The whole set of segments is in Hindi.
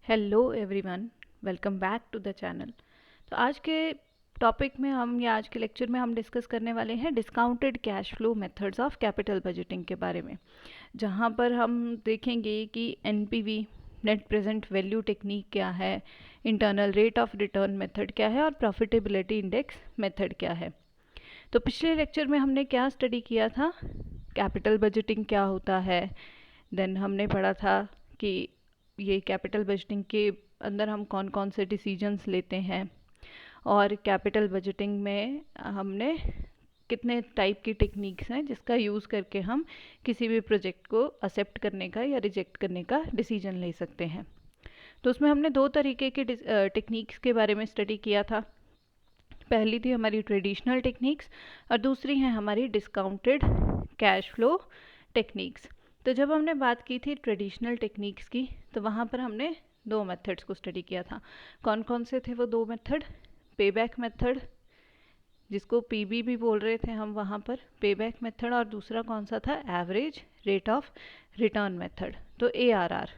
Hello everyone, welcome back to the channel. तो आज के टॉपिक में आज के लेक्चर में हम डिस्कस करने वाले हैं discounted cash flow methods of capital budgeting के बारे में, जहां पर हम देखेंगे कि NPV net present value technique क्या है, internal rate of return method क्या है और प्रॉफिटेबिलिटी इंडेक्स मेथड क्या है। तो पिछले लेक्चर में हमने क्या स्टडी किया था, कैपिटल बजटिंग क्या होता है। देन हमने पढ़ा था कि ये कैपिटल बजटिंग के अंदर हम कौन कौन से डिसीजंस लेते हैं, और कैपिटल बजटिंग में हमने कितने टाइप की टेक्निक्स हैं जिसका यूज़ करके हम किसी भी प्रोजेक्ट को एक्सेप्ट करने का या रिजेक्ट करने का डिसीजन ले सकते हैं। तो उसमें हमने दो तरीके के टेक्निक्स के बारे में स्टडी किया था। पहली थी हमारी ट्रेडिशनल टेक्निक्स और दूसरी है हमारी डिस्काउंटेड कैश फ्लो टेक्निक्स। तो जब हमने बात की थी ट्रेडिशनल टेक्निक्स की, तो वहाँ पर हमने दो मेथड्स को स्टडी किया था। कौन कौन से थे वो दो मेथड? पेबैक मेथड, जिसको पीबी भी बोल रहे थे हम वहाँ पर, पेबैक मेथड, और दूसरा कौन सा था? Average rate of return method, तो एआरआर।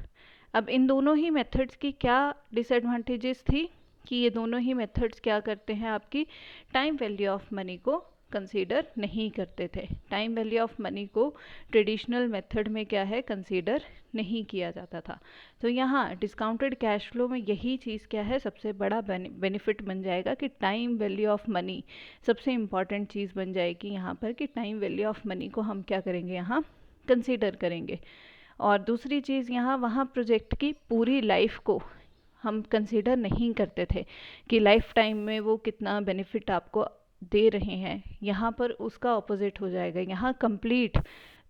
अब इन दोनों ही मेथड्स की क्या डिसएडवांटेजेस थी कि ये दोनों ही मेथड्स क्या करते हैं, आपकी टाइम वैल्यू ऑफ मनी को कंसीडर नहीं करते थे। टाइम वैल्यू ऑफ मनी को ट्रेडिशनल मेथड में क्या है, कंसीडर नहीं किया जाता था। तो यहाँ डिस्काउंटेड कैश फ्लो में यही चीज़ क्या है, सबसे बड़ा बेनिफिट बन जाएगा कि टाइम वैल्यू ऑफ मनी सबसे इम्पॉर्टेंट चीज़ बन जाएगी यहाँ पर, कि टाइम वैल्यू ऑफ मनी को हम क्या करेंगे, यहाँ कंसीडर करेंगे। और दूसरी चीज़, यहाँ वहाँ प्रोजेक्ट की पूरी लाइफ को हम कंसीडर नहीं करते थे कि लाइफ टाइम में वो कितना बेनिफिट आपको दे रहे हैं। यहाँ पर उसका ऑपोजिट हो जाएगा। यहाँ कंप्लीट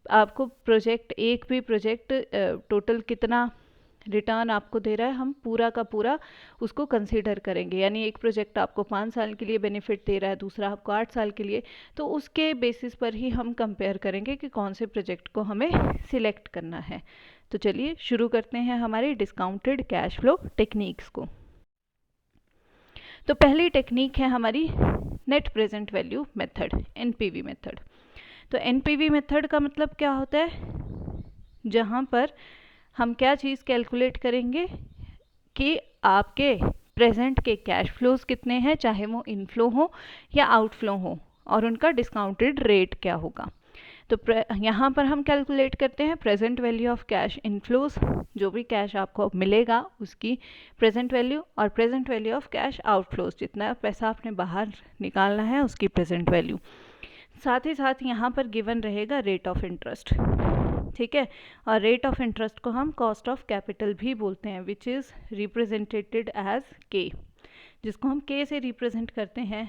आपको प्रोजेक्ट, एक भी प्रोजेक्ट टोटल कितना रिटर्न आपको दे रहा है, हम पूरा का पूरा उसको कंसीडर करेंगे। यानी एक प्रोजेक्ट आपको 5 साल के लिए बेनिफिट दे रहा है, दूसरा आपको 8 साल के लिए, तो उसके बेसिस पर ही हम कंपेयर करेंगे कि कौन से प्रोजेक्ट को हमें सिलेक्ट करना है। तो चलिए शुरू करते हैं हमारी डिस्काउंटेड कैश फ्लो टेक्निक्स को। तो पहली टेक्निक है हमारी net present value method, NPV method. तो एनपीवी मेथड का मतलब क्या होता है? जहाँ पर हम क्या चीज़ कैलकुलेट करेंगे कि आपके प्रेजेंट के कैश फ्लोज कितने हैं, चाहे वो इनफ्लो हो या आउटफ्लो हो, और उनका डिस्काउंटेड रेट क्या होगा। तो यहाँ पर हम कैलकुलेट करते हैं present value of cash inflows, जो भी कैश आपको मिलेगा उसकी प्रेजेंट वैल्यू, और present value of cash outflows, जितना पैसा आपने बाहर निकालना है उसकी प्रेजेंट वैल्यू। साथ ही साथ यहाँ पर गिवन रहेगा रेट ऑफ इंटरेस्ट, ठीक है। और रेट ऑफ इंटरेस्ट को हम कॉस्ट ऑफ कैपिटल भी बोलते हैं, विच इज़ रिप्रेजेंटेड एज के, जिसको हम के से रिप्रेजेंट करते हैं।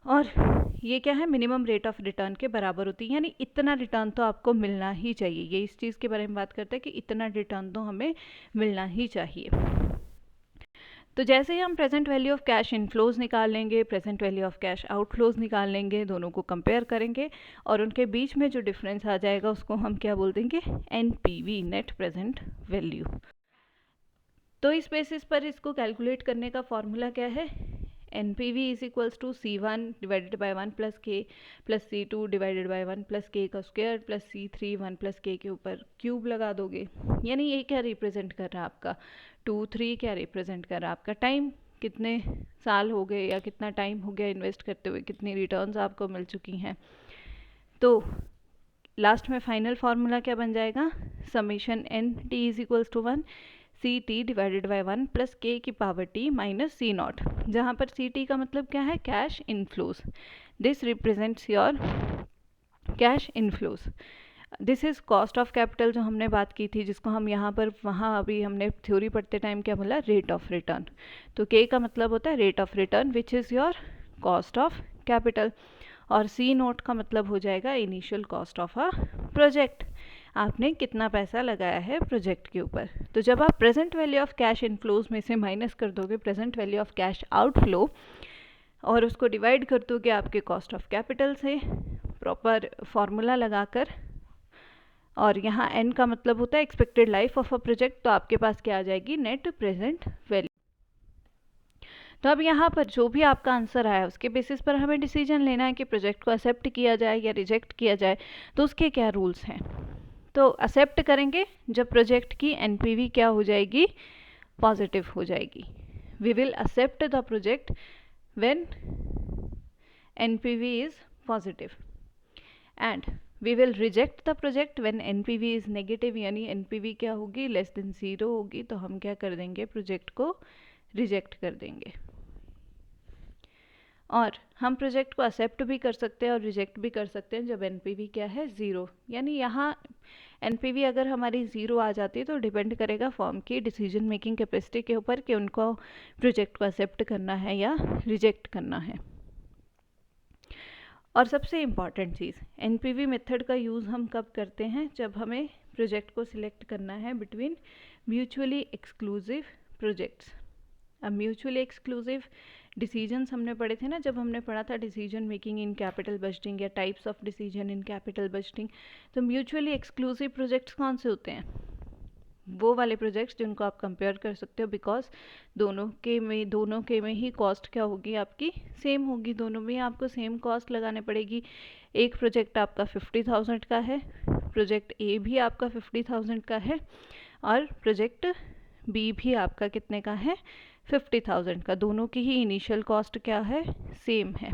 और ये क्या है, मिनिमम रेट ऑफ रिटर्न के बराबर होती है, यानी इतना रिटर्न तो आपको मिलना ही चाहिए। ये इस चीज़ के बारे में बात करते हैं कि इतना रिटर्न तो हमें मिलना ही चाहिए। तो जैसे ही हम present value of cash inflows निकाल लेंगे, present value of cash outflows निकाल लेंगे, दोनों को कंपेयर करेंगे, और उनके बीच में जो डिफरेंस आ जाएगा उसको हम क्या बोल देंगे, एनपीवी, नेट प्रेजेंट वैल्यू। तो इस बेसिस पर इसको कैलकुलेट करने का फॉर्मूला क्या है, NPV is equals to C1 divided by 1 plus k plus C2 divided by 1 plus k का स्क्वायर प्लस C3 1 प्लस के ऊपर क्यूब लगा दोगे। यानी ये क्या रिप्रेजेंट कर रहा है आपका, 2 3 क्या रिप्रेजेंट कर रहा है आपका टाइम, कितने साल हो गए या कितना टाइम हो गया इन्वेस्ट करते हुए, कितनी रिटर्न्स आपको मिल चुकी हैं। तो लास्ट में फाइनल फार्मूला क्या बन जाएगा, summation NT is equals to 1 CT divided by 1 plus के की पावर T माइनस C0, जहाँ पर CT का मतलब क्या है, cash inflows. This represents your cash inflows. This is cost of capital जो हमने बात की थी, जिसको हम यहाँ पर, वहाँ अभी हमने थ्योरी पढ़ते टाइम क्या बोला, रेट ऑफ रिटर्न। तो के का मतलब होता है rate of return which is your cost of capital, और C0 का मतलब हो जाएगा initial cost of a project, आपने कितना पैसा लगाया है प्रोजेक्ट के ऊपर। तो जब आप present value of cash inflows में से माइनस कर दोगे present value of cash outflow, और उसको डिवाइड कर दोगे आपके कॉस्ट ऑफ कैपिटल से, प्रॉपर फॉर्मूला लगाकर, और यहाँ n का मतलब होता है expected life of a project, तो आपके पास क्या आ जाएगी, नेट प्रेजेंट वैल्यू। तो अब यहाँ पर जो भी आपका आंसर आया उसके बेसिस पर हमें डिसीजन लेना है कि प्रोजेक्ट को एक्सेप्ट किया जाए या रिजेक्ट किया जाए। तो उसके क्या रूल्स हैं, तो एक्सेप्ट करेंगे जब प्रोजेक्ट की एनपीवी क्या हो जाएगी, पॉजिटिव हो जाएगी. We will accept the project when NPV is positive and we will reject the project when NPV is negative. यानी एनपीवी क्या होगी, लेस देन 0 होगी, तो हम क्या कर देंगे, प्रोजेक्ट को रिजेक्ट कर देंगे. और हम प्रोजेक्ट को एक्सेप्ट भी कर सकते हैं और रिजेक्ट भी कर सकते हैं जब एनपीवी क्या है, 0. यानी यहाँ एनपीवी अगर हमारी 0 आ जाती है तो डिपेंड करेगा फॉर्म की डिसीजन मेकिंग कैपेसिटी के ऊपर कि उनको प्रोजेक्ट को एक्सेप्ट करना है या रिजेक्ट करना है. और सबसे इम्पॉर्टेंट चीज़, एनपीवी मेथड का यूज़ हम कब करते हैं, जब हमें प्रोजेक्ट को सिलेक्ट करना है बिटवीन म्यूचुअली एक्सक्लूसिव प्रोजेक्ट्स. अब म्यूचुअली एक्सक्लूसिव डिसीजंस हमने पढ़े थे ना, जब हमने पढ़ा था decision making in capital budgeting या types of decision in capital budgeting. तो म्यूचुअली एक्सक्लूसिव प्रोजेक्ट्स कौन से होते हैं, वो वाले प्रोजेक्ट्स जिनको आप कंपेयर कर सकते हो, बिकॉज दोनों के में ही कॉस्ट क्या होगी आपकी, सेम होगी. दोनों में आपको सेम कॉस्ट लगाने पड़ेगी. एक प्रोजेक्ट आपका 50,000 का है, प्रोजेक्ट ए भी आपका 50,000 का है, और प्रोजेक्ट बी भी आपका कितने का है, 50,000 का. दोनों की ही इनिशियल कॉस्ट क्या है, सेम है.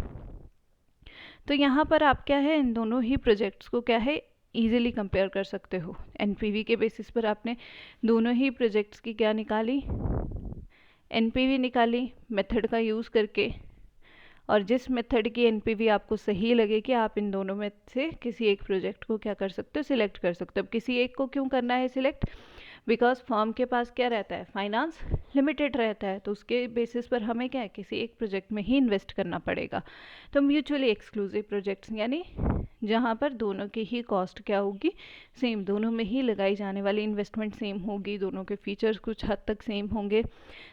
तो यहाँ पर आप क्या है, इन दोनों ही प्रोजेक्ट्स को क्या है, ईजिली कंपेयर कर सकते हो. एनपीवी के बेसिस पर आपने दोनों ही प्रोजेक्ट्स की क्या निकाली, एनपीवी निकाली मेथड का यूज़ करके. और जिस मेथड की एनपीवी आपको सही लगे कि आप इन दोनों में से किसी एक प्रोजेक्ट को क्या कर सकते हो, सिलेक्ट कर सकते हो. अब किसी एक को क्यों करना है सिलेक्ट, बिकॉज फर्म के पास क्या रहता है, फाइनेंस लिमिटेड रहता है, तो उसके बेसिस पर हमें क्या है, किसी एक प्रोजेक्ट में ही इन्वेस्ट करना पड़ेगा. तो म्यूचुअली एक्सक्लूसिव प्रोजेक्ट्स यानी जहाँ पर दोनों की ही कॉस्ट क्या होगी, सेम, दोनों में ही लगाई जाने वाली इन्वेस्टमेंट सेम होगी, दोनों के फीचर्स कुछ हद तक सेम होंगे,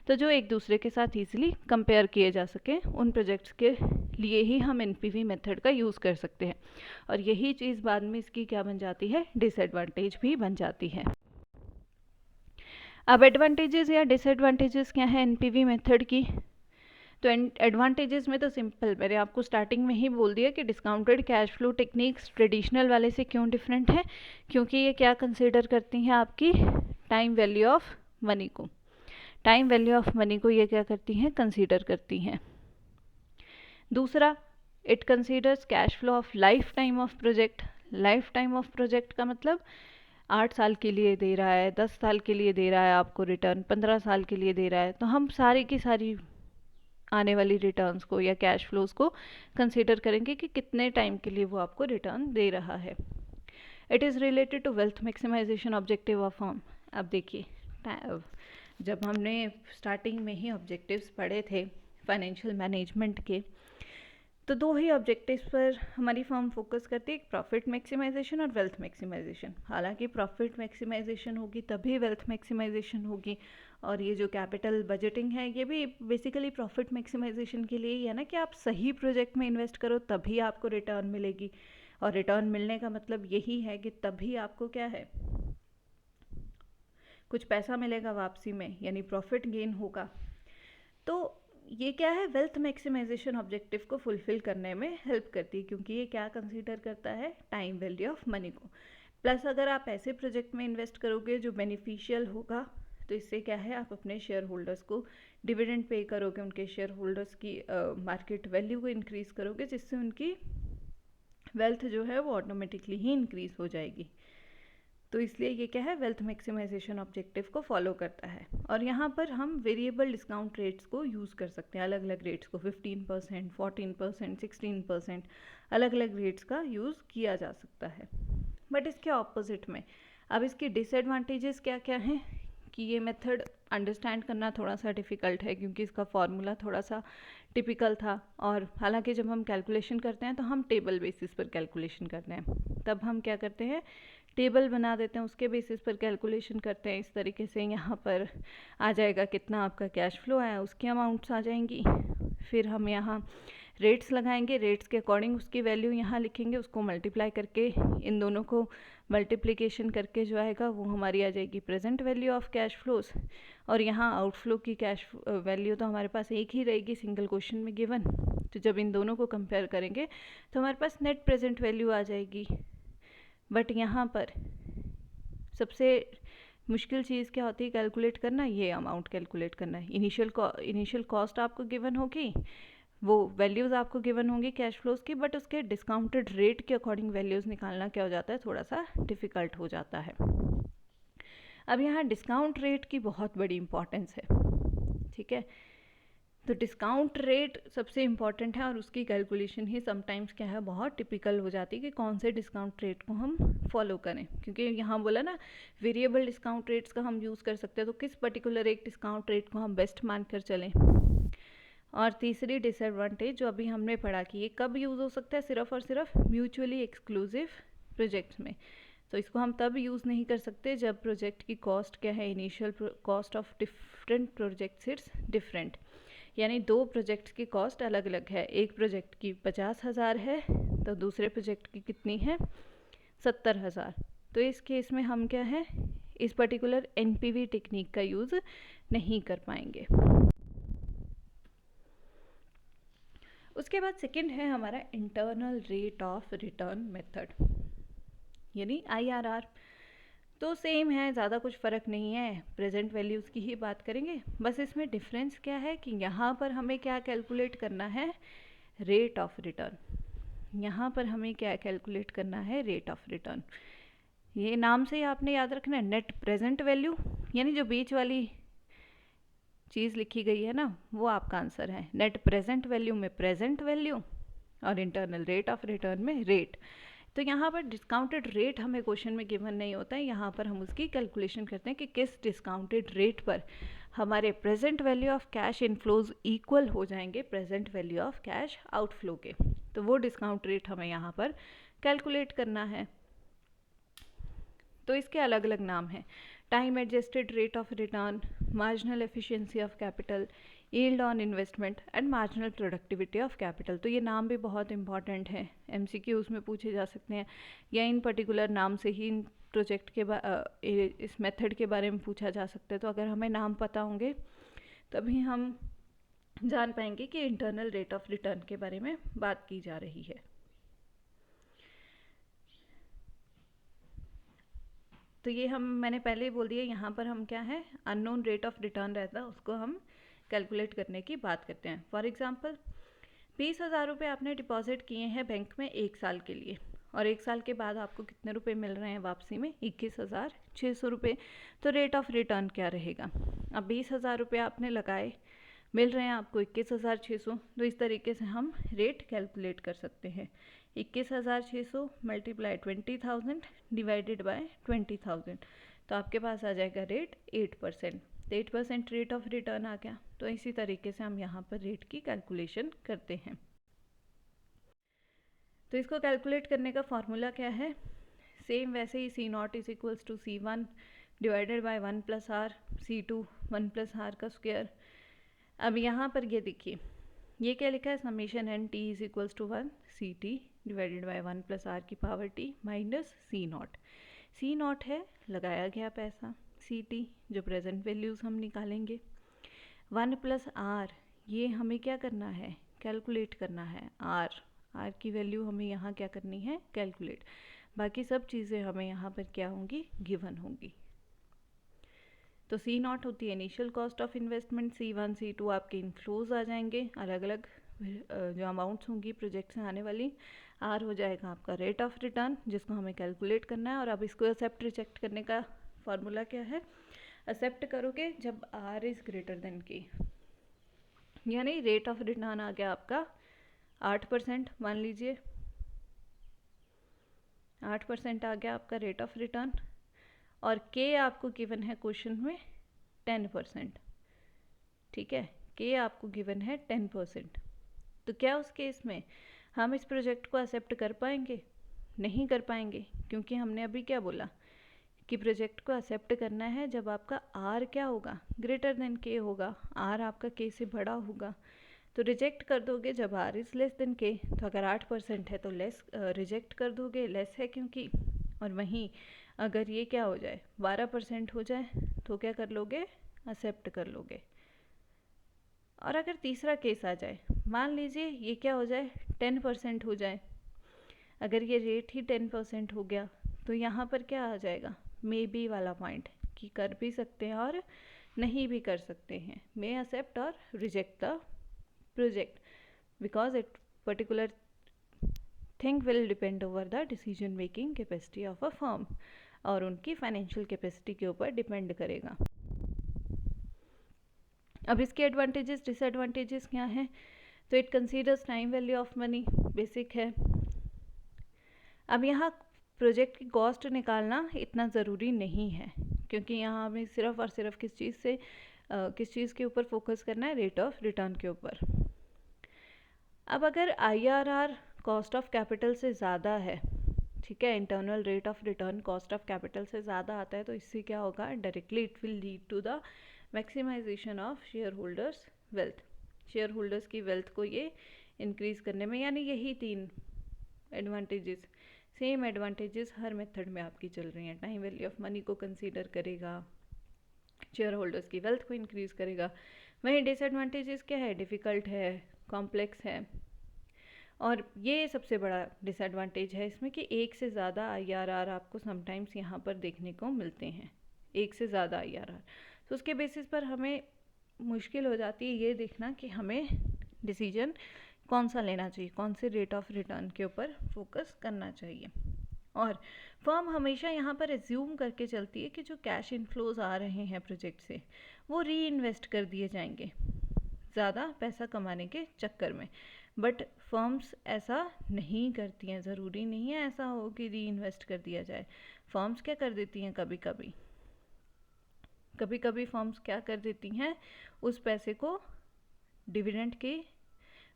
तो जो एक दूसरे के साथ ईजिली कंपेयर किए जा सकें, उन प्रोजेक्ट्स के लिए ही हम एनपीवी मेथड का यूज़ कर सकते हैं. और यही चीज़ बाद में इसकी क्या बन जाती है, डिसएडवांटेज भी बन जाती है. अब एडवांटेजेस या डिसएडवांटेजेस क्या है एनपीवी मेथड की. तो एडवांटेजेस में तो सिंपल, मैंने आपको स्टार्टिंग में ही बोल दिया कि discounted cash flow techniques traditional वाले से क्यों डिफरेंट है, क्योंकि ये क्या कंसीडर करती हैं, आपकी टाइम वैल्यू ऑफ मनी को. टाइम वैल्यू ऑफ मनी को ये क्या करती हैं, कंसीडर करती हैं. दूसरा, it considers cash flow of life time of project. Life time of project का मतलब 8 साल के लिए दे रहा है, 10 साल के लिए दे रहा है आपको रिटर्न, 15 साल के लिए दे रहा है, तो हम सारी की सारी आने वाली रिटर्न्स को या कैश फ्लोज को कंसीडर करेंगे कि कितने टाइम के लिए वो आपको रिटर्न दे रहा है. It is related to wealth maximisation objective of firm. अब देखिए, जब हमने स्टार्टिंग में ही ऑब्जेक्टिव्स पढ़े थे फाइनेंशियल मैनेजमेंट के, तो दो ही ऑब्जेक्टिव्स पर हमारी फर्म फोकस करती है, एक प्रॉफिट मैक्सिमाइजेशन और वेल्थ मैक्सिमाइजेशन. हालांकि प्रॉफिट मैक्सिमाइजेशन होगी तभी वेल्थ मैक्सिमाइजेशन होगी, और ये जो कैपिटल बजटिंग है ये भी बेसिकली प्रॉफिट मैक्सिमाइजेशन के लिए ही है ना, कि आप सही प्रोजेक्ट में इन्वेस्ट करो तभी आपको रिटर्न मिलेगी. और रिटर्न मिलने का मतलब यही है कि तभी आपको क्या है, कुछ पैसा मिलेगा वापसी में, यानी प्रॉफिट गेन होगा. तो ये क्या है, वेल्थ मैक्सिमाइजेशन ऑब्जेक्टिव को फुलफिल करने में हेल्प करती है, क्योंकि ये क्या कंसीडर करता है, टाइम वैल्यू ऑफ मनी को. प्लस अगर आप ऐसे प्रोजेक्ट में इन्वेस्ट करोगे जो बेनिफिशियल होगा, तो इससे क्या है, आप अपने शेयर होल्डर्स को डिविडेंड पे करोगे, उनके शेयर होल्डर्स की मार्केट वैल्यू को इंक्रीज़ करोगे, जिससे उनकी वेल्थ जो है वो ऑटोमेटिकली ही इंक्रीज़ हो जाएगी. तो इसलिए ये क्या है, वेल्थ मैक्सिमाइजेशन ऑब्जेक्टिव को फॉलो करता है. और यहाँ पर हम वेरिएबल डिस्काउंट रेट्स को यूज़ कर सकते हैं, अलग अलग रेट्स को, 15%, 14%, 16%, अलग अलग रेट्स का यूज़ किया जा सकता है. बट इसके ऑपोजिट में अब इसकी डिसएडवांटेजेस क्या क्या हैं, कि ये मेथड अंडरस्टैंड करना थोड़ा सा डिफ़िकल्ट है, क्योंकि इसका फॉर्मूला थोड़ा सा टिपिकल था. और हालांकि जब हम कैलकुलेशन करते हैं तो हम टेबल बेसिस पर कैलकुलेशन करते हैं, तब हम क्या करते हैं, टेबल बना देते हैं, उसके बेसिस पर कैलकुलेशन करते हैं. इस तरीके से यहाँ पर आ जाएगा कितना आपका कैश फ्लो आया, उसकी अमाउंट्स आ जाएंगी. फिर हम यहाँ रेट्स लगाएंगे, रेट्स के अकॉर्डिंग उसकी वैल्यू यहाँ लिखेंगे, उसको मल्टीप्लाई करके, इन दोनों को मल्टीप्लिकेशन करके जो आएगा वो हमारी आ जाएगी present value of cash flows. और यहाँ आउटफ्लो की कैश वैल्यू तो हमारे पास एक ही रहेगी, सिंगल क्वेश्चन में गिवन. तो जब इन दोनों को कंपेयर करेंगे तो हमारे पास नेट प्रेजेंट वैल्यू आ जाएगी. बट यहाँ पर सबसे मुश्किल चीज़ क्या होती है कैलकुलेट करना, ये अमाउंट कैलकुलेट करना है। इनिशियल कॉस्ट आपको गिवन होगी, वो वैल्यूज़ आपको गिवन होंगी कैश फ्लोज की, बट उसके डिस्काउंटेड रेट के अकॉर्डिंग वैल्यूज़ निकालना क्या हो जाता है, थोड़ा सा डिफ़िकल्ट हो जाता है। अब यहाँ डिस्काउंट रेट की बहुत बड़ी इंपॉर्टेंस है, ठीक है। तो डिस्काउंट रेट सबसे इम्पॉर्टेंट है और उसकी कैलकुलेशन ही समटाइम्स क्या है बहुत टिपिकल हो जाती है कि कौन से डिस्काउंट रेट को हम फॉलो करें, क्योंकि यहाँ बोला ना वेरिएबल डिस्काउंट रेट्स का हम यूज़ कर सकते हैं, तो किस पर्टिकुलर एक डिस्काउंट रेट को हम बेस्ट मान कर चलें। और तीसरी डिसएडवांटेज जो अभी हमने पढ़ा कि ये कब यूज़ हो सकता है, सिर्फ और सिर्फ म्यूचुअली एक्सक्लूसिव प्रोजेक्ट्स में। तो इसको हम तब यूज़ नहीं कर सकते जब प्रोजेक्ट की कॉस्ट क्या है, initial cost of different projects it's different, यानी दो प्रोजेक्ट्स की कॉस्ट अलग अलग है। एक प्रोजेक्ट की 50,000 है तो दूसरे प्रोजेक्ट की कितनी है, 70,000। तो इस केस में हम क्या है, इस पर्टिकुलर एनपीवी टेक्निक का यूज़ नहीं कर पाएंगे। उसके बाद सेकंड है हमारा internal rate of return method, यानी आईआरआर। तो सेम है, ज़्यादा कुछ फ़र्क नहीं है, प्रेजेंट वैल्यूज़ की ही बात करेंगे। बस इसमें डिफरेंस क्या है कि यहाँ पर हमें क्या कैलकुलेट करना है, रेट ऑफ रिटर्न। यहाँ पर हमें क्या कैलकुलेट करना है, रेट ऑफ रिटर्न। ये नाम से ही आपने याद रखना है, नेट प्रेजेंट वैल्यू, यानी जो बीच वाली चीज़ लिखी गई है ना वो आपका आंसर है। नेट प्रेजेंट वैल्यू में प्रेजेंट वैल्यू और इंटरनल रेट ऑफ रिटर्न में रेट। तो यहाँ पर डिस्काउंटेड रेट हमें क्वेश्चन में गिवन नहीं होता है, यहाँ पर हम उसकी कैलकुलेशन करते हैं कि किस डिस्काउंटेड रेट पर हमारे present value of cash inflows equal हो जाएंगे present value of cash outflow के। तो वो डिस्काउंट रेट हमें यहाँ पर कैलकुलेट करना है। तो इसके अलग अलग नाम हैं, time adjusted rate of return, marginal efficiency of capital, yield on investment and marginal productivity of capital. तो ये नाम भी बहुत इंपॉर्टेंट है, एमसीक्यूज़ में पूछे जा सकते हैं, या इन पर्टिकुलर नाम से ही इन प्रोजेक्ट के इस मेथड के बारे में पूछा जा सकता है। तो अगर हमें नाम पता होंगे तभी हम जान पाएंगे कि इंटरनल रेट ऑफ रिटर्न के बारे में बात की जा रही है। तो ये मैंने पहले ही बोल दिया, यहाँ पर हम क्या है, अननोन रेट ऑफ रिटर्न रहता है उसको हम कैलकुलेट करने की बात करते हैं। फॉर एग्जांपल 20,000 रुपये आपने डिपॉजिट किए हैं बैंक में 1 साल के लिए, और 1 साल के बाद आपको कितने रुपए मिल रहे हैं वापसी में, 21,600 रुपये। तो रेट ऑफ रिटर्न क्या रहेगा, अब 20,000 रुपये आपने लगाए, मिल रहे हैं आपको 21,600, तो इस तरीके से हम रेट कैलकुलेट कर सकते हैं। 21,600 मल्टीप्लाई 20,000 डिवाइडेड बाय 20,000, तो आपके पास आ जाएगा रेट 8%। तो 8% रेट ऑफ रिटर्न आ गया। तो इसी तरीके से हम यहाँ पर रेट की कैलकुलेशन करते हैं। तो इसको कैलकुलेट करने का फॉर्मूला क्या है, सेम वैसे ही C0 is equals to C1 divided by 1 plus R, C2 1 plus R का स्क्वायर। अब यहाँ पर ये देखिए, ये क्या लिखा है, summation n t is equals to 1 CT divided by 1 plus R की power T minus C0। C0 है लगाया गया पैसा, CT जो प्रेजेंट वैल्यूज़ हम निकालेंगे, 1 प्लस आर ये हमें क्या करना है, कैलकुलेट करना है। आर की वैल्यू हमें यहाँ क्या करनी है, कैलकुलेट। बाकी सब चीज़ें हमें यहाँ पर क्या होंगी, गिवन होंगी। तो C0 होती है initial cost of investment, C1 C2 आपके इनफ्लोज आ जाएंगे अलग अलग जो अमाउंट्स होंगी प्रोजेक्ट से आने वाली। आर हो जाएगा आपका रेट ऑफ रिटर्न जिसको हमें कैलकुलेट करना है। और अब इसको एक्सेप्ट रिजेक्ट करने का फॉर्मूला क्या है, एक्सेप्ट करोगे जब आर इज़ ग्रेटर देन के, यानी रेट ऑफ रिटर्न आ गया आपका 8%, मान लीजिए 8% आ गया आपका रेट ऑफ रिटर्न, और के आपको गिवन है क्वेश्चन में 10%, ठीक है, के आपको गिवन है 10%। तो क्या उस केस में हम इस प्रोजेक्ट को एक्सेप्ट कर पाएंगे, नहीं कर पाएंगे, क्योंकि हमने अभी क्या बोला कि प्रोजेक्ट को एक्सेप्ट करना है जब आपका आर क्या होगा, ग्रेटर देन के होगा, आर आपका के से बड़ा होगा। तो रिजेक्ट कर दोगे जब आर इज़ लेस देन के, तो अगर 8% है तो लेस रिजेक्ट कर दोगे, लेस है क्योंकि। और वहीं अगर ये क्या हो जाए 12% हो जाए तो क्या कर लोगे, एक्सेप्ट कर लोगे। और अगर तीसरा केस आ जाए, मान लीजिए ये क्या हो जाए 10% हो जाए, अगर ये रेट ही 10% हो गया तो यहाँ पर क्या आ जाएगा, मे बी वाला पॉइंट, कि कर भी सकते हैं और नहीं भी कर सकते हैं, मे एक्सेप्ट और reject the project because it particular thing will depend over the decision making capacity of a firm, और उनकी फाइनेंशियल कैपेसिटी के ऊपर डिपेंड करेगा। अब इसके एडवांटेजेस डिसएडवांटेजेस क्या हैं? तो it considers time value of money, basic है। अब यहाँ प्रोजेक्ट की कॉस्ट निकालना इतना ज़रूरी नहीं है, क्योंकि यहाँ हमें सिर्फ और सिर्फ किस चीज़ के ऊपर फोकस करना है, रेट ऑफ रिटर्न के ऊपर। अब अगर IRR कॉस्ट ऑफ कैपिटल से ज़्यादा है, ठीक है, internal rate of return cost of capital से ज़्यादा आता है, तो इससे क्या होगा, directly it will lead to the maximisation of shareholders wealth. Shareholders की वेल्थ को ये इंक्रीज़ करने में, यानी यही 3 एडवांटेजेस, सेम एडवांटेजेस हर मेथड में आपकी चल रही हैं। टाइम वैल्यू ऑफ मनी को कंसीडर करेगा, शेयर होल्डर्स की वेल्थ को इंक्रीज़ करेगा। वहीं डिसएडवांटेजेस क्या है, डिफ़िकल्ट है, कॉम्प्लेक्स है, और ये सबसे बड़ा डिसएडवांटेज है इसमें कि एक से ज़्यादा IRR आपको समटाइम्स यहाँ पर देखने को मिलते हैं, एक से ज़्यादा IRR। तो उसके बेसिस पर हमें मुश्किल हो जाती है ये देखना कि हमें डिसीजन कौन सा लेना चाहिए, कौन से रेट ऑफ रिटर्न के ऊपर फोकस करना चाहिए। और फर्म हमेशा यहाँ पर एज्यूम करके चलती है कि जो कैश इनफ्लोज आ रहे हैं प्रोजेक्ट से, वो री इन्वेस्ट कर दिए जाएंगे ज़्यादा पैसा कमाने के चक्कर में। बट फर्म्स ऐसा नहीं करती हैं, ज़रूरी नहीं है ऐसा हो कि री इन्वेस्ट कर दिया जाए। फर्म्स क्या कर देती हैं, कभी कभी फर्म्स क्या कर देती हैं, उस पैसे को डिविडेंड के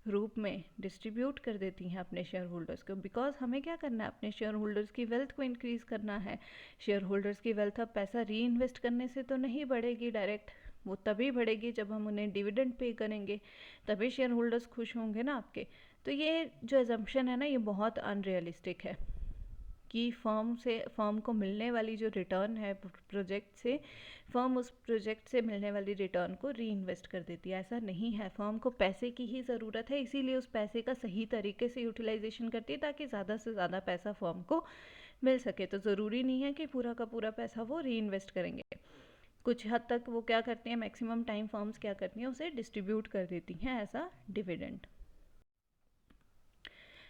रूप में डिस्ट्रीब्यूट कर देती हैं अपने शेयर होल्डर्स को। बिकॉज हमें क्या करना है, अपने शेयर होल्डर्स की वेल्थ को इंक्रीज़ करना है। शेयर होल्डर्स की वेल्थ अब पैसा री इन्वेस्ट करने से तो नहीं बढ़ेगी डायरेक्ट, वो तभी बढ़ेगी जब हम उन्हें डिविडेंड पे करेंगे, तभी शेयर होल्डर्स खुश होंगे ना आपके। तो ये जो एजम्पशन है ना, ये बहुत अनरियलिस्टिक है कि फर्म को मिलने वाली जो रिटर्न है प्रोजेक्ट से, फर्म उस प्रोजेक्ट से मिलने वाली रिटर्न को री इन्वेस्ट कर देती है। ऐसा नहीं है, फर्म को पैसे की ही ज़रूरत है, इसीलिए उस पैसे का सही तरीके से यूटिलाइजेशन करती है ताकि ज़्यादा से ज़्यादा पैसा फर्म को मिल सके। तो ज़रूरी नहीं है कि पूरा का पूरा पैसा वो री इन्वेस्ट करेंगे, कुछ हद तक वो क्या करती हैं, मैक्सिमम टाइम फर्म्स क्या करती हैं, उसे डिस्ट्रीब्यूट कर देती हैं ऐसा डिविडेंड।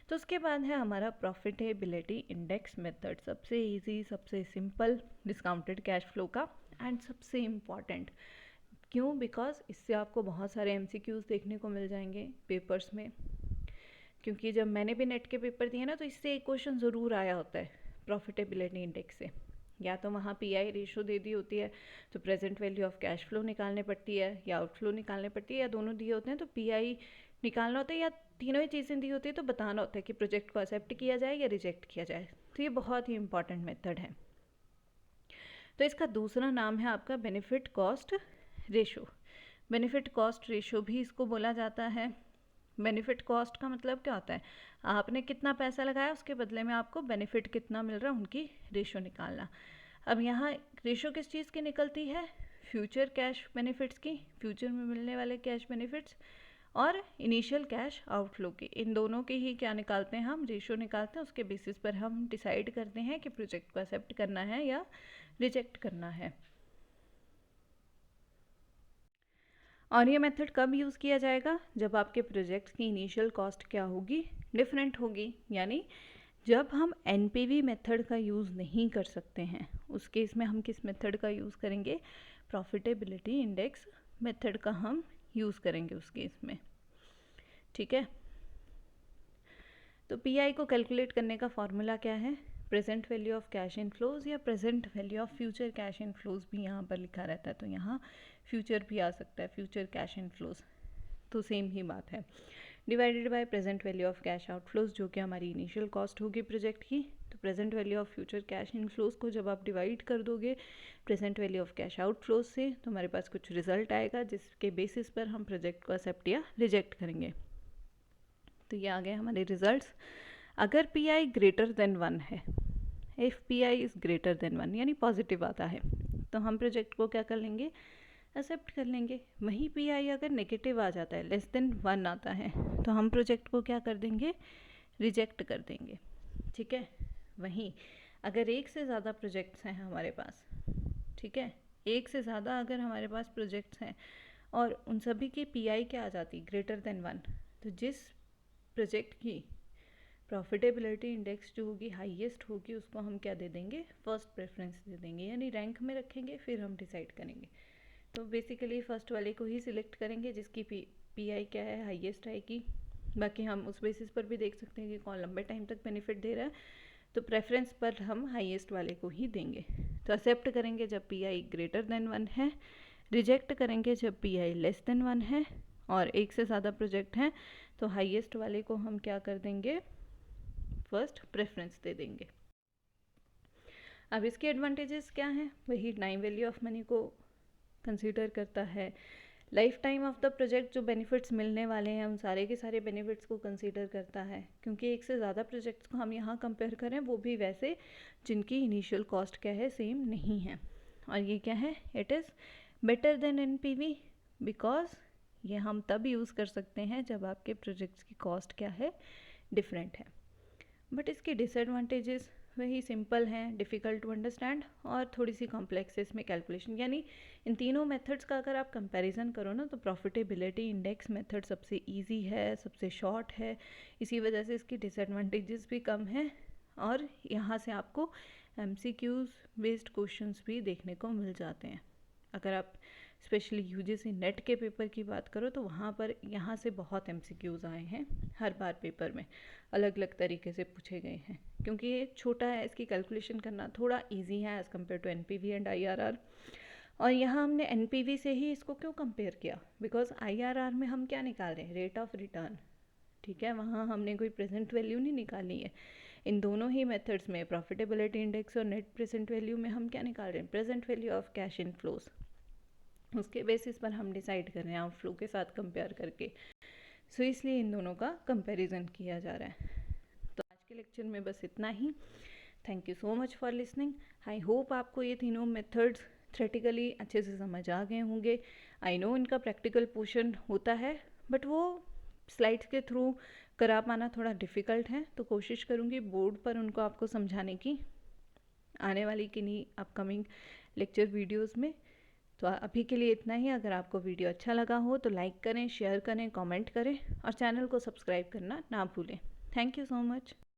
तो उसके बाद है हमारा प्रॉफिटेबिलिटी इंडेक्स मेथड, सबसे इजी, सबसे सिंपल डिस्काउंटेड कैश फ्लो का, एंड सबसे इम्पॉर्टेंट। क्यों? बिकॉज इससे आपको बहुत सारे MCQs देखने को मिल जाएंगे पेपर्स में, क्योंकि जब मैंने भी नेट के पेपर दिए ना, तो इससे एक क्वेश्चन ज़रूर आया होता है प्रॉफिटेबिलिटी इंडेक्स से। या तो वहाँ PI रेशो दे दी होती है तो present value of cash flow निकालने पड़ती है, या आउटफ्लो निकालने पड़ती है, या दोनों दिए होते हैं तो PI निकालना होता है, या तीनों ही चीज़ें दी होती है तो बताना होता है कि प्रोजेक्ट को एक्सेप्ट किया जाए या रिजेक्ट किया जाए। तो ये बहुत ही इंपॉर्टेंट मेथड है। तो इसका दूसरा नाम है आपका benefit cost ratio. Benefit cost ratio भी इसको बोला जाता है। बेनिफिट कॉस्ट का मतलब क्या होता है, आपने कितना पैसा लगाया, उसके बदले में आपको बेनिफिट कितना मिल रहा है, उनकी रेशो निकालना। अब यहाँ रेशो किस चीज़ की निकलती है, फ्यूचर कैश बेनिफिट्स की, फ्यूचर में मिलने वाले कैश बेनिफिट्स, और इनिशियल कैश आउटफ्लो की। इन दोनों की ही क्या निकालते हैं, हम रेशो निकालते हैं। उसके बेसिस पर हम डिसाइड करते हैं कि प्रोजेक्ट को एक्सेप्ट करना है या रिजेक्ट करना है। और ये मेथड कब यूज़ किया जाएगा, जब आपके प्रोजेक्ट की इनिशियल कॉस्ट क्या होगी, डिफरेंट होगी। यानी जब हम NPV मेथड का यूज़ नहीं कर सकते हैं, उस केस में हम किस मेथड का यूज़ करेंगे, प्रॉफिटेबिलिटी इंडेक्स मेथड का हम यूज़ करेंगे उस केस में। ठीक है, तो PI को कैलकुलेट करने का फॉर्मूला क्या है, present value of cash inflows या present value of future cash inflows भी यहाँ पर लिखा रहता है, तो यहाँ फ्यूचर भी आ सकता है, फ्यूचर कैश इनफ्लोज, तो सेम ही बात है। Divided by present value of cash outflows, जो कि हमारी इनिशियल कॉस्ट होगी प्रोजेक्ट की। तो present value of future cash inflows को जब आप डिवाइड कर दोगे present value of cash outflows से, तो हमारे पास कुछ रिजल्ट आएगा जिसके बेसिस पर हम प्रोजेक्ट को एक्सेप्ट या रिजेक्ट करेंगे। तो ये आ गए हमारे रिजल्ट्स। अगर PI ग्रेटर देन 1 है, if PI is greater than 1 यानी पॉजिटिव आता है, तो हम प्रोजेक्ट को क्या कर लेंगे, एक्सेप्ट कर लेंगे। वहीं PI अगर नेगेटिव आ जाता है, लेस देन 1 आता है, तो हम प्रोजेक्ट को क्या कर देंगे, रिजेक्ट कर देंगे। ठीक है, वहीं अगर एक से ज़्यादा प्रोजेक्ट्स हैं हमारे पास, ठीक है, एक से ज़्यादा अगर हमारे पास प्रोजेक्ट्स हैं और उन सभी की पीआई क्या आ जाती, ग्रेटर देन 1, तो जिस प्रोजेक्ट की प्रॉफिटेबिलिटी इंडेक्स जो होगी हाईएस्ट होगी उसको हम क्या दे देंगे, फर्स्ट प्रेफरेंस दे देंगे, यानी रैंक में रखेंगे, फिर हम डिसाइड करेंगे। तो बेसिकली फर्स्ट वाले को ही सिलेक्ट करेंगे जिसकी पीआई क्या है, हाईएस्ट आएगी। बाकी हम उस बेसिस पर भी देख सकते हैं कि कौन लंबे टाइम तक बेनिफिट दे रहा है, तो प्रेफरेंस पर हम हाईएस्ट वाले को ही देंगे। तो एक्सेप्ट करेंगे जब पीआई ग्रेटर देन 1 है, रिजेक्ट करेंगे जब पीआई लेस देन 1 है, और एक से ज़्यादा प्रोजेक्ट हैं तो हाईएस्ट वाले को हम क्या कर देंगे, फर्स्ट प्रेफरेंस दे देंगे। अब इसके एडवांटेजेस क्या हैं, वही टाइम वैल्यू ऑफ मनी को कंसीडर करता है, life time of the project जो बेनिफिट्स मिलने वाले हैं उन सारे के सारे बेनिफिट्स को कंसीडर करता है, क्योंकि एक से ज़्यादा प्रोजेक्ट्स को हम यहाँ कंपेयर करें वो भी वैसे जिनकी इनिशियल कॉस्ट क्या है, सेम नहीं है। और ये क्या है, it is better than NPV, because ये हम तब यूज़ कर सकते हैं जब आपके प्रोजेक्ट्स की कॉस्ट क्या है, डिफरेंट है। बट इसके डिसएडवांटेजेस वही सिंपल हैं, डिफ़िकल्ट टू अंडरस्टैंड और थोड़ी सी कॉम्प्लेक्स है इसमें कैलकुलेशन। यानी इन तीनों मेथड्स का अगर आप कंपैरिजन करो ना तो प्रॉफिटेबिलिटी इंडेक्स मेथड सबसे इजी है, सबसे शॉर्ट है, इसी वजह से इसकी डिसएडवांटेजेस भी कम हैं। और यहाँ से आपको एमसीक्यूज़ बेस्ड क्वेश्चंस भी देखने को मिल जाते हैं। अगर आप स्पेशली यूजीसी नेट के पेपर की बात करो तो वहाँ पर यहाँ से बहुत एमसीक्यूज़ आए हैं, हर बार पेपर में अलग अलग तरीके से पूछे गए हैं, क्योंकि ये छोटा है, इसकी कैलकुलेशन करना थोड़ा इजी है as compare to NPV and IRR. और यहाँ हमने एनपीवी से ही इसको क्यों कंपेयर किया, बिकॉज आईआरआर में हम क्या निकाल रहे हैं, रेट ऑफ रिटर्न, ठीक है, वहाँ हमने कोई प्रेजेंट वैल्यू नहीं निकालनी है। इन दोनों ही मेथड्स में प्रॉफिटेबिलिटी इंडेक्स और नेट प्रेजेंट वैल्यू में हम क्या निकाल रहे हैं, present value of cash inflows, उसके बेसिस पर हम डिसाइड कर रहे हैं आउटफ्लो के साथ कंपेयर करके। सो इसलिए इन दोनों का कंपैरिजन किया जा रहा है। तो आज के लेक्चर में बस इतना ही। Thank you so much for listening. I hope आपको ये तीनों मेथड्स थ्योरेटिकली अच्छे से समझ आ गए होंगे। आई नो इनका प्रैक्टिकल पोर्शन होता है, बट वो स्लाइड्स के थ्रू करा पाना थोड़ा डिफ़िकल्ट है, तो कोशिश करूँगी बोर्ड पर उनको आपको समझाने की आने वाली किन्हीं अपकमिंग लेक्चर वीडियोज़ में। तो अभी के लिए इतना ही। अगर आपको वीडियो अच्छा लगा हो तो लाइक करें, शेयर करें, कमेंट करें और चैनल को सब्सक्राइब करना ना भूलें। Thank you so much.